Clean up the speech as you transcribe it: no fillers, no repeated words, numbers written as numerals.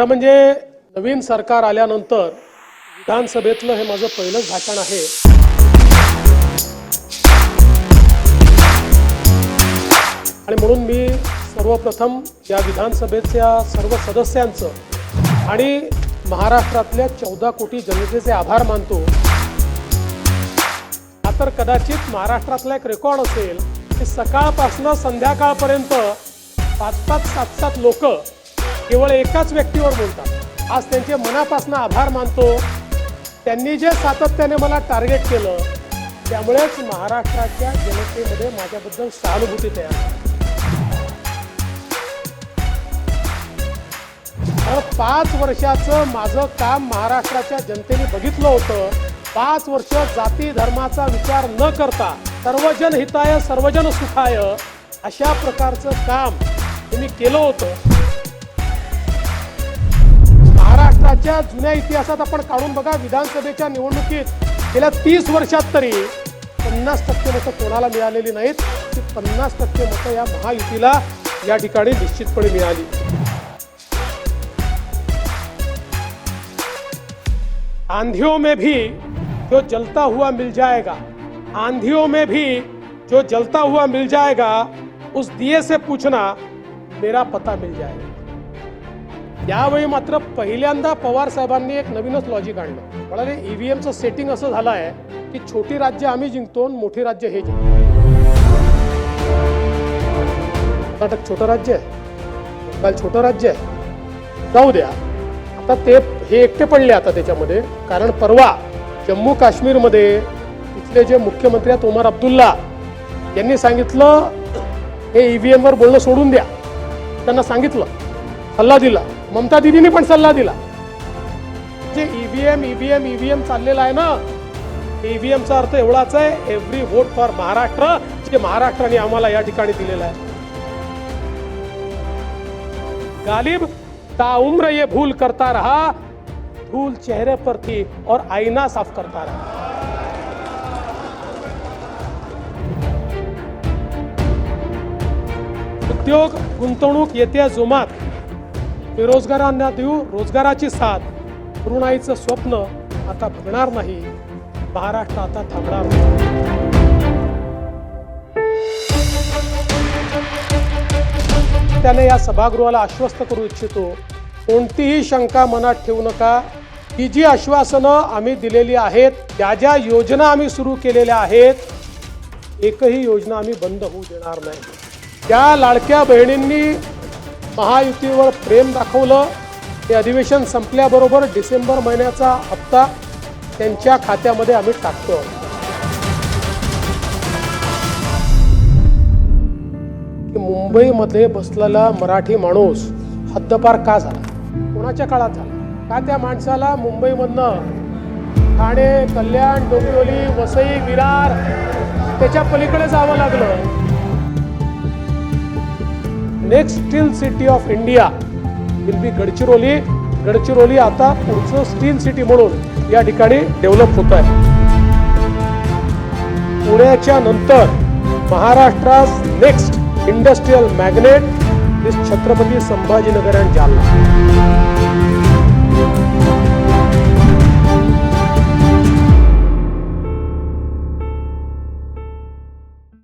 खरं म्हणजे नवीन सरकार आल्यानंतर विधानसभेतलं हे माझं पहिलंच भाषण आहे. आणि म्हणून मी सर्वप्रथम या विधानसभेच्या सर्व सदस्यांचं आणि महाराष्ट्रातल्या 14 कोटी जनतेचे आभार मानतो. तर कदाचित महाराष्ट्रातला एक रेकॉर्ड असेल की सकाळपासून संध्याकाळपर्यंत 5-5, 7-7 लोक केवळ एकाच व्यक्तीवर बोलतात. आज त्यांचे मनापासून आभार मानतो. त्यांनी जे सातत्याने मला टार्गेट केलं त्यामुळेच महाराष्ट्राच्या जनतेमध्ये माझ्याबद्दल सहानुभूती तयार झाली. तर 5 वर्षाचं माझं काम महाराष्ट्राच्या जनतेने बघितलं होतं. 5 वर्ष जाती धर्माचा विचार न करता सर्वजन हिताय सर्वजन सुखाय अशा प्रकारचं काम मी केलं होतं. महाराष्ट्राच्या जुन्या इतिहासात आपण काढून बघा, विधानसभेच्या निवडणुकीत गेल्या 30 वर्षात तरी 50% मतं कोणाला मिळालेली नाहीत. ती 50% मतं या महायुतीला या ठिकाणी निश्चितपणे मिळाली. आंधियों में भी जो जलता हुआ मिल जाएगा, आंधियों में भी जो जलता हुआ मिल जाएगा, उस दिए से पूछना मेरा पता मिल जाएगा. यावेळी मात्र पहिल्यांदा पवार साहेबांनी एक नवीनच लॉजिक आणलं. म्हणाले ईव्हीएमचं सेटिंग असं झालं आहे की छोटी राज्य आम्ही जिंकतो, मोठी राज्य हे जिंकतो. कर्नाटक छोटं राज्य आहे, बंगाल छोटं राज्य आहे, जाऊ द्या. आता ते हे एकटे पडले आता त्याच्यामध्ये. कारण परवा जम्मू काश्मीरमध्ये तिथले जे मुख्यमंत्री आहेत उमर अब्दुल्ला यांनी सांगितलं हे ईव्हीएमवर बोलणं सोडून द्या. त्यांना सांगितलं, सल्ला दिला. ममता दिदींनी पण सल्ला दिला. जे ईव्हीएम चाललेला आहे ना, ईव्हीएमचा अर्थ एवढाच आहे, एव्हरी व्होट फॉर महाराष्ट्र, जे महाराष्ट्राने आम्हाला या ठिकाणी दिलेलं आहे. गालिब ताउम्र ये भूल करता रहा, धूल चेहरे पर थी और आईना साफ करता रहा. उद्योग गुंतवणूक येत्या जोमात, बेरोजगारांना देऊ रोजगाराची साथ. तरुणाईचं स्वप्न आता भगणार नाही, महाराष्ट्र आता थांबणार नाही. त्याने या सभागृहाला आश्वस्त करू इच्छितो, कोणतीही शंका मनात ठेवू नका. ही जी आश्वासनं आम्ही दिलेली आहेत, ज्या ज्या योजना आम्ही सुरू केलेल्या आहेत, एकही योजना आम्ही बंद होऊ देणार नाही. त्या लाडक्या बहिणींनी महायुतीवर प्रेम दाखवलं. हे अधिवेशन संपल्याबरोबर डिसेंबर महिन्याचा हप्ता त्यांच्या खात्यामध्ये आम्ही टाकतो. मुंबईमध्ये बसलेला मराठी माणूस हद्दपार का झाला, कोणाच्या काळात झाला, का त्या माणसाला मुंबईमधनं ठाणे, कल्याण, डोंबिवली, वसई, विरार त्याच्या पलीकडे जावं लागलं. Next steel city of India will be Gadchiroli. Gadchiroli आता पुढचं स्टील सिटी म्हणून या ठिकाणी डेव्हलप होत आहे. पुण्याच्या नंतर महाराष्ट्रास next industrial magnet is Chhatrapati Sambhajinagar and Jalna.